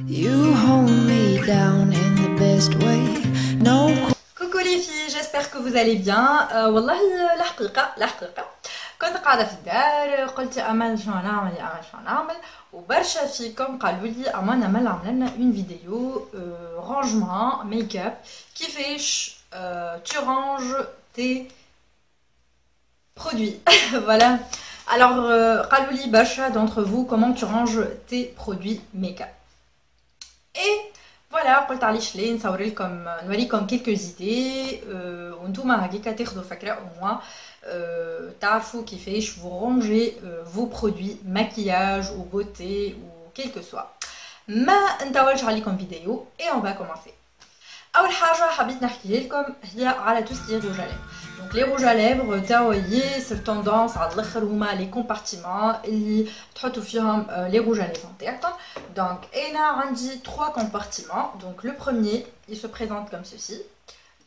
You hold me down in the best way. No. Coucou les filles, j'espère que vous allez bien. والله الحقيقة كنت قاعدة في الدار قلت أمل شنو نعمل وبرشا فيكم قالوا لي أمان أمل عملنا une vidéo rangement make-up كيفاش tu ranges tes produits. Voilà. Alors قالوا لي برشا d'entre vous comment tu ranges tes produits make-up. Et voilà, قلت علاش ليه نوريكم quelques idées وانتوما هكاكا تاخذوا فكره au moins تعرفوا كيفاش vous rangez vos produits maquillage ou beauté ou quel que soit. ما نطولش عليكم فيديو et on va commencer. اول حاجه حبيت نحكي لكم هي على tout ce qui est rouge à lèvres. Donc les rouges à lèvres تاوي سير توندونس على الاخر هما لي كومبارتيمون اللي تحطوا فيهم لي rouges à lèvres نتاعكم. Donc انا عندي 3 compartiments. Donc le premier il se présente comme ceci.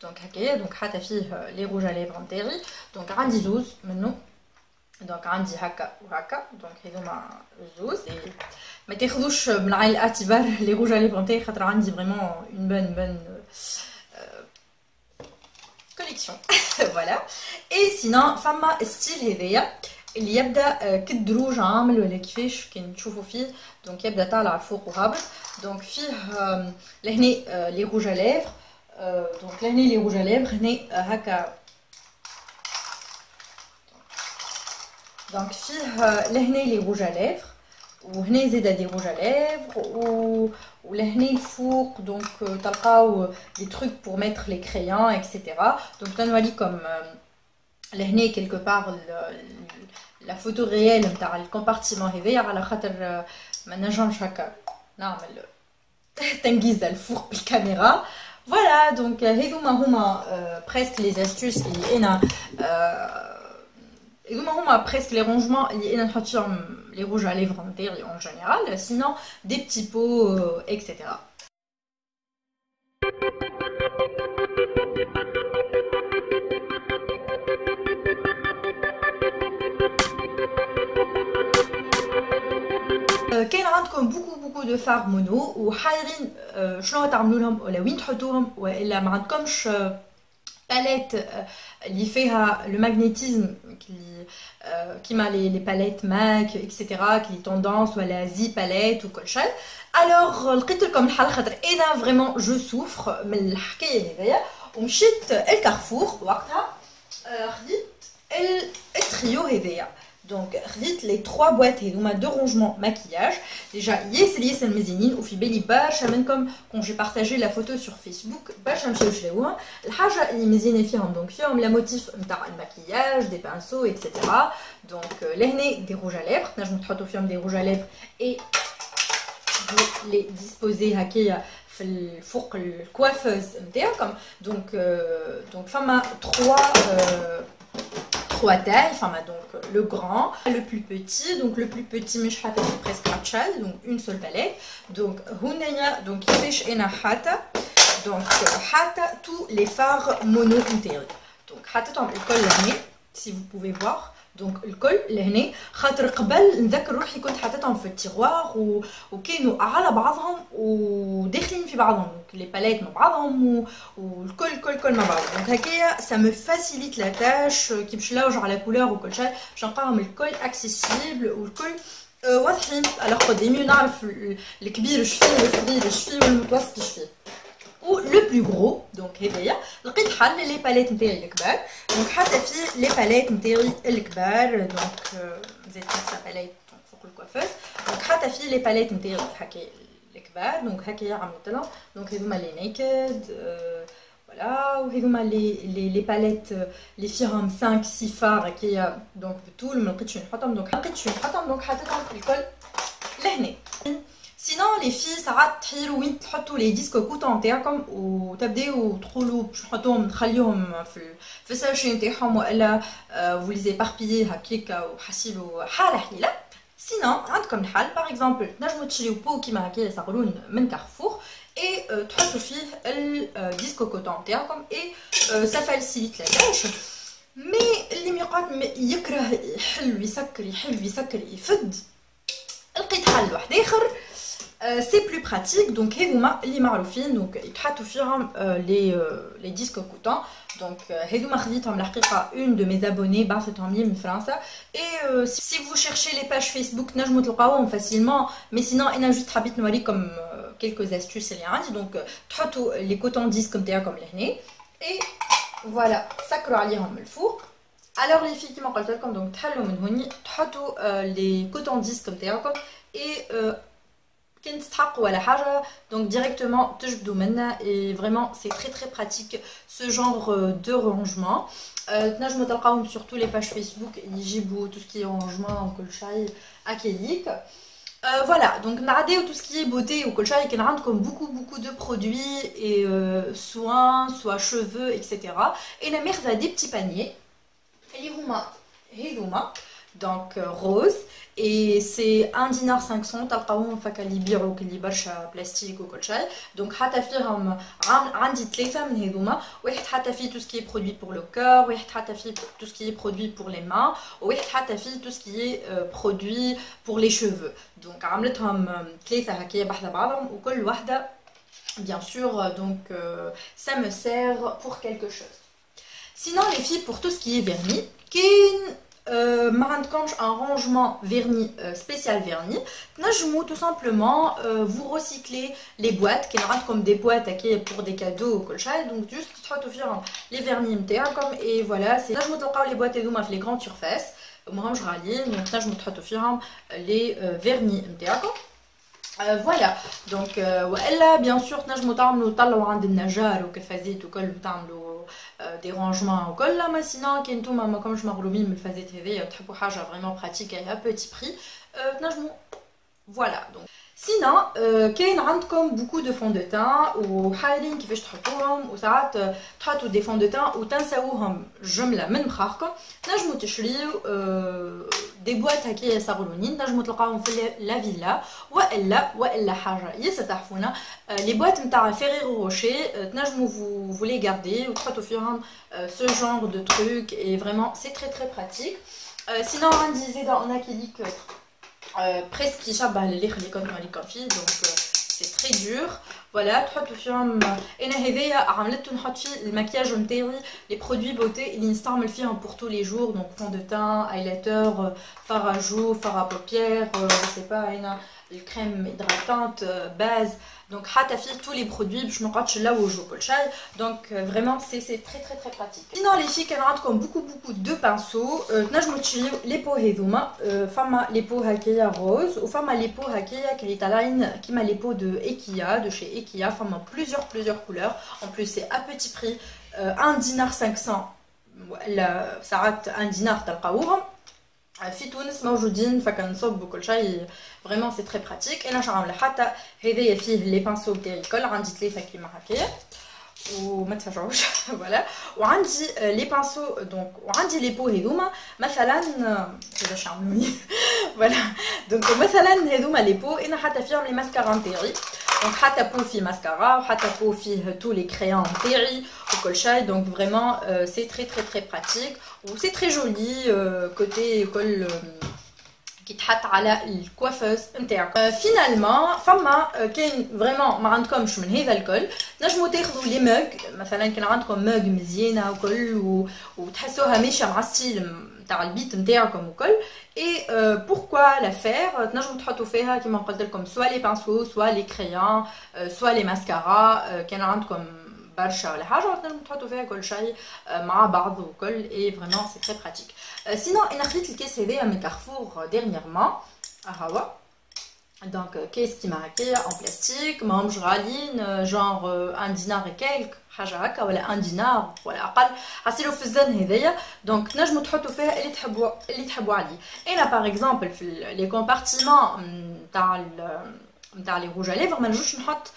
Donc هكايا دونك حاطه فيه لي rouges à lèvres نتاعي. Donc عندي زوز منه. دونك عندي هكا وهكا. دونك هذوما زوز ما تاخذوش من عين الاعتبار لي rouges à lèvres نتاعي خاطر عندي فريمون une bonne collection. Voilà. Et sinon فما ستيل هذايا اللي يبدا كالدروج عامل ولا كيفاش كي تشوفوا فيه. دونك يبدا طالع فوق وهابط. دونك فيه لهنا لي روج à lèvres. دونك لهنا لي روج à lèvres هنا هكا. دونك فيه لهنا لي روج à lèvres وهنا زاده دي روج à lèvres ولهنا الفوق. دونك تلقاو دي تروك بور ميتر لي كريون اكسيتيرا. دونك تنوريكم لهنا كيلكو بار لا فوتو ريال نتاع الكومبارتيمون هذايا على خاطر ما نجمش هكا نعمل تنجيز الفوق بالكاميرا. فوالا دونك هما بريسك لي استوس اللي انا هما presque les rangements اللي انا نحط فيهم les rouges à lèvres نتاعي en général. Sinon des petits pots etc. كاين عندكم beaucoup de fards mono وحايرين شنو تعملوا لهم ولا وين تحطوهم والا ما عندكمش باليت اللي فيها لو ماغنيتيزم كيما لي باليت ماك اكسيتيرا كلي توندونس ولا زي باليت وكل شيء. الوغ لقيت لكم الحل خاطر انا فريمون جو سوفر من الحكايه هذيا ومشيت الكارفور وقتها خديت التريو هذايا. دونك خديت لي 3 بواط هذوما دو رونجمون ماكياج. ديجا ياسر مزيانين وفي بالي برشا منكم كون جي بارطاجي لا فوتو سور فيسبوك برشا مشاو شراوها. الحاجه اللي مزيانه فيهم دونك فيهم لا موتيف نتاع الماكياج دي بانسو اكسيتيرا. دونك لهنا دي روج à lèvres تنجموا تحطوا فيهم دي روج à lèvres اي لي ديسبوزي هكايا في الفوق الكوافوز نتاعكم. دونك فما 3 tailles, enfin donc le grand, le plus petit. Donc le plus petit مش حاطه presque matchal, donc une seule palette. Donc هنايا donc كيفاش انا حاطه donc حاطه tous les fards mono نتاعي. donc حاطتهم الكل لهنا si vous pouvez voir. دونك الكل لهنا خاطر قبل نذكر روحي كنت حاطتهم في التيغوار وكانوا على بعضهم وداخلين في بعضهم. دونك لي باليت مع بعضهم والكل مع بعضهم. دونك هكايا سا مو فاسيليت لا تاش كي باش نلوج على كولور وكل شيء باش نلقاهم الكل اكسيسيبل والكل واضحين. الوغ قدامي نعرف الكبير اش فيه والصغير اش فيه والمتوسط اش فيه. و لو بلو غرو دونك هذايا لقيت حل لي باليت نتاعي الكبار. دونك حاطه فيه لي باليت نتاعي الكبار. دونك زيت نفس باليت فوق الكوافوس. دونك حاطه فيه لي باليت نتاعي هكا الكبار. دونك هكايا عملت لهم. دونك هذوما لي نيكد فوالا وهذوما لي باليت اللي فيهم 5 6 فار هكايا. دونك بطول ما لقيتش نحطهم. دونك دونك حطيتهم الكل لهنا. سينون لي في ساعات تحيروا وين تحطوا لي ديسكو كوطون نتاعكم وتبداو تقولوا باش نحطوهم نخليوهم في الساشي نتاعهم والا vous les éparpillez هكاكا وحسيبوا حاله حليله. سينون عندكم الحل باغ اكزومبل تنجموا تشريو بو كيما هكايا صغرون من كارفور اي تحطوا فيه الديسكو كوطون نتاعكم اي سا فالسيليت لا تاش. مي اللي يقعد يكره يحل ويسكر يحل ويسكر يفد لقيت حل واحد اخر c'est plus pratique. Donc هذوما اللي معروفين donc يتحطوا فيهم les disques coutants. Donc هذوما خديتهم الحقيقه une de mes abonnés بعثتهم لي من فرنسا. Et si vous cherchez les pages Facebook نجموا تلقاوهم facilement, mais sinon انا juste حبيت نوريكم quelques astuces اللي عندي. donc تحطوا les cotons disques نتاعكم لهنا et voilà سكروا عليهم الفوق. alors les filles كيما قلت لكم donc تحلوا من هوني تحطوا les cotons disques نتاعكم et كان تستحقوا ولا حاجه donc directement تجبدوا منها. et vraiment c'est très très pratique ce genre de rangement. تنجموا تلقاوهم sur tous les pages Facebook يجيبوا tout ce qui est rangement وكل شيء أكيديك. Voilà, donc نعديو tout ce qui est beauté ou كل شيء كان عندكم beaucoup de produits et soins, soit cheveux, etc. et انا ماخذه des petits paniers اللي هما هذوما donc rose et c'est 1 dinar 500 تلقاوهم فكا اللي يبيعوا كلي برشا بلاستيك وكل شيء. donc حتى فيهم عندي 3 من هذوما. واحد حتى فيه tout ce qui est produit pour le cœur, واحد حتى فيه tout ce qui est produit pour les mains, وواحد حتى فيه tout ce qui est produit pour les cheveux. donc عملتهم 3 هكايا بحذا بعضهم وكل وحده bien sûr donc ça me sert pour quelque chose. sinon les filles pour tout ce qui est vernis كاين ما عندكمش un rangement vernis spécial vernis تنجموا tout simplement vous recycler les boîtes كاين عندكم des boîtes هكايا pour des cadeaux وكل شيء. donc juste تحطوا فيهم les vernis نتاعكم et voilà c'est تنجموا تلقاو les boîtes هذوما في les grandes surfaces ماهمش غاليين. donc تنجموا تحطوا فيهم les vernis نتاعكم. voilà donc والا bien sûr تنجموا تعملوا طلعوا عند النجار وكفازيت وكل تعملوا des rangements وكل. ما sinon كي نتوما ماكمش مغرومين من الفازات هذيا وتحبوا حاجه vraiment pratique à petit prix تنجموا. voilà donc sinon كاين عندكم beaucoup de fonds de teint وحالين كيفاش تحطوهم وساعات تحطوا des fonds de teint وتنساوهم جمله من مخاخكم. تنجموا تشريو دي بواط هكايا صغرونين تنجموا تلقاوهم في لا فيلا والا حاجه ياسر تحفونه. لي بواط نتاع فيريرو روشي تنجموا vous les garder وتحطوا فيهم ce genre de truc et vraiment c'est très très pratique. sinon عندي زاده en acrylique presque يشبه اللي خليكم عليكم فيه donc c'est très dur. voilà تحطوا فيهم انا هذايا عملته نحط فيه المكياج نتاعي les produits beauté اللي نستعمل فيهم pour tous les jours donc fond de teint, highlighter, fard à joues, fard à paupières, je sais pas هنا الكريم hydratante, base. donc حتى فيه tous les produits باش ما نقعدش نلوج وكل شيء. donc vraiment c'est très très très pratique. sinon les filles كان عندكم beaucoup de pinceaux تنجموا تشريو لي بو هذوما فما لي بو هكايا روز وفما لي بو هكايا كلي طالعين كيما لي بو دو ايكيا de chez Ikea. فما plusieurs couleurs en plus c'est à petit prix 1 dinar 500 ولا ساعات 1 دينار تلقاوهم في تونس موجودين فكنصب وكل شيء فريمون سي تري براتيك. انا شنو عامله حتى هذايا فيه لي بانسو تاعي الكل عندي 3 كيما هكايا وما تفرجوش فوالا. وعندي لي بانسو دونك وعندي لي بو هذوما مثلا كيفاش عملوني فوالا. دونك مثلا هذوما لي بو انا حتى فيهم لي ماسكارا نتاعي donc حتى بو فيه ماسكارا وحتى بو فيه tous les crayons نتاعي وكل شيء. donc vraiment c'est très pratique و c'est très joli côté كل كي تحط على الكوافوز نتاعك. فينالمون فما كاين فريمون ما عندكمش من هذا الكل نجموا تاخذوا لي موغ مثلا كان عندكم موغ مزيانه وكل وتحسوها ماشيه مع ستيل نتاع البيت نتاعكم وكل. et pourquoi la faire تنجموا تحطوا فيها كيما قلت لكم soit les pinceaux soit les crayons soit les mascaras كان عندكم برشا ولا حاجه تنجموا تحطوا فيها كل شيء مع بعض وكل. et vraiment c'est très pratique. sinon انا خديت الكيس هذايا من كارفور dernièrement هاوا donc كيس كيما هكايا en plastique ماهمش غاليين genre 1 دينار et quelques حاجه هكا ولا 1 دينار ولا اقل حسيلو في الزن هذايا. دونك تنجموا تحطوا فيها اللي تحبوا عليه. انا باغ اكزومبل في لي كومبارتيمون نتاع لي روج ليفر ما نجوش نحط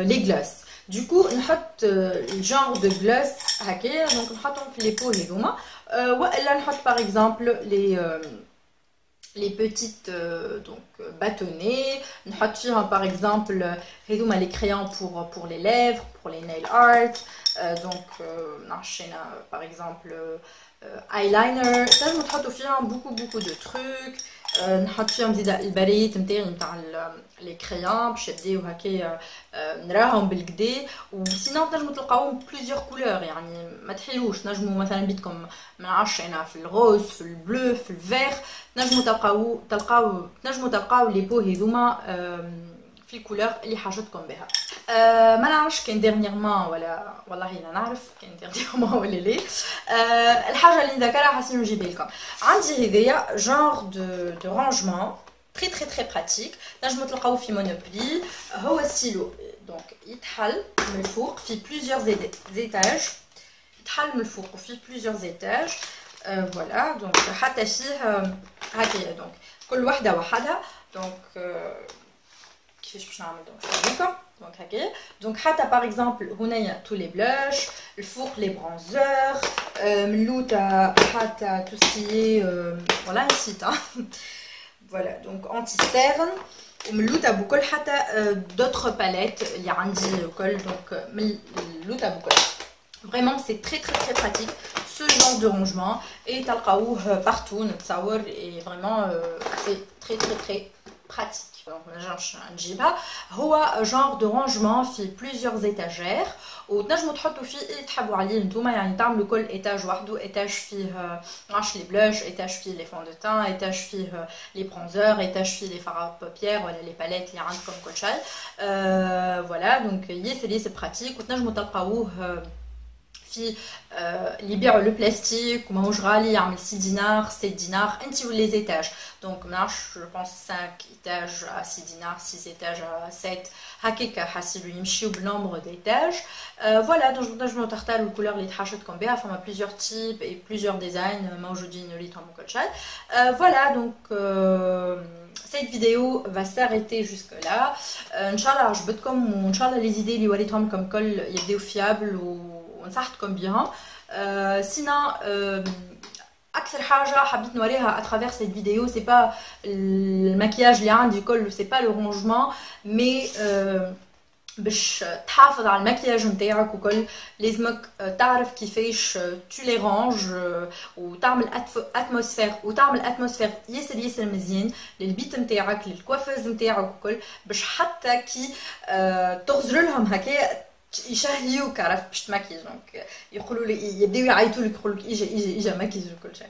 لي غلاس دوكو نحط الجانر دو غلاس هكايا دونك نحطهم في لي بو هذوما والا نحط باغ اكزومبل les petites donc bâtonnets نحط فيهم par exemple هذوما les crayons pour les lèvres pour les nail art donc نعشينا par exemple eyeliner تنجموا تحطوا فيهم beaucoup de trucs نحط فيهم زيدا البريت نتاعي نتاع لي كريون باش يبداو هكا نراهم بالكدا. وسينو تنجموا تلقاوهم بليزيور كولور، يعني ما تحيروش، تنجموا مثلا بيدكم ما نعرفش انا في الغوز في البلو في الفيغ، تنجموا تلقاو لي بو هذوما في الكولور اللي حاجتكم بها. ما نعرفش كان ديرنييرمون ولا والله لا نعرف كان ديرنييرمون ولا ليه. الحاجه اللي نذكرها حاسين نجيب لكم. عندي هذيا جانغ دو رانجمون تري تري تري براتيك، نجموا تلقاوه في مونوبلي. هو ستيلو دونك يتحل من الفوق في بليزيور زيتاج، يتحل من الفوق وفي بليزيور زيتاج. فوالا دونك حتى فيه هكايا، دونك كل وحده وحدها. دونك كيفاش باش نعمل دونك دونك هكايا. دونك حتى باغ اكزومبل هنايا تو لي بلاش، الفوق لي برونزور، من اللوتا حتى تو سكي فوالا نسيت فوالا دونك انتي سيرن، ومن اللوتا بوكل حتى دوطخ باليت اللي عندي الكل. دونك من اللوتا بوكل vraiment c'est très très très pratique ce genre de rangement et تلقاوه partout نتصور et vraiment c'est très très très pratique. نجيبها. هو جانغ دو رانجمون في بليزيور ايتاجير، وتنجموا تحطوا فيه اللي تحبوا عليه نتوما، يعني تعملوا كل ايتاج وحده، ايتاج فيه معرفش لي بلوش، ايتاج فيه لي فون دو تان، ايتاج فيه لي برونزور، ايتاج فيه لي فار بابيير ولا لي باليت اللي عندكم كل شيء. فوالا دونك ياسر براتيك. وتنجموا تلقاوه في اللي يبيعوا لو بلاستيك وماهوش غالي، يعمل 6 دينار 7 دينار انت ولي زيتاج. دونك منعرفش جو بونس 5 ايتاج 6 دينار 6 ايتاج 7 هكاكا حاسيلو يمشيو بالنومبر ديتاج. فوالا دونك تنجموا تختاروا الكولور اللي تحاشتكم بها، فما بليزيور تيب اي بليزيور ديزاين موجودين وريتهم وكل شيء. Voilà donc cette vidéo va s'arrêter jusque là. Inch'Allah عجبتكم، وان شاء الله les idées اللي وريتهم لكم كل يبداو فيابل ونصحتكم بيهم. سينا اكثر حاجه حبيت نوريها اترافير سيت فيديو سي با المكياج اللي عندي كله، سي با لو رونجمون، مي باش تحافظ على المكياج نتاعك وكل لازمك تعرف كيفاش تو لي رانج وتعمل اتموسفير ياسر مزيان للبيت نتاعك للكوافوز نتاعك وكل، باش حتى كي تغزر لهم هكا يشهيوك، عرفت باش تماكيج. دونك يقولوا لي يبداو يعيطوا لك يقولوا لك اجا ماكيج وكل شيء.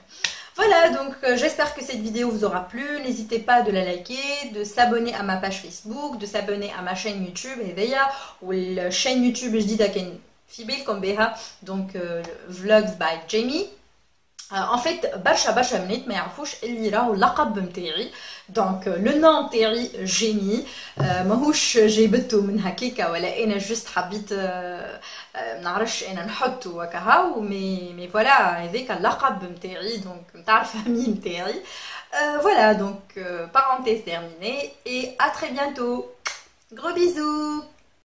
Voilà, donc j'espère que cette vidéo vous aura plu. N'hésitez pas de la liker, de s'abonner à ma page Facebook, de s'abonner à ma chaîne YouTube هذيا، والchaîne YouTube جديدة كاين في بالكم بها donc vlogs by Jamie. En fait برشا بنات ما يعرفوش اللي راهو اللقب نتاعي، دونك لو نون تاعي جيمي ماهوش جايبته من هكاكا ولا انا جست حبيت منعرفش انا نحطه وكهو، مي فوالا هذاك اللقب نتاعي دونك نتاع الفامي نتاعي. Voilà donc parenthèse terminée et à très bientôt. Gros bisous.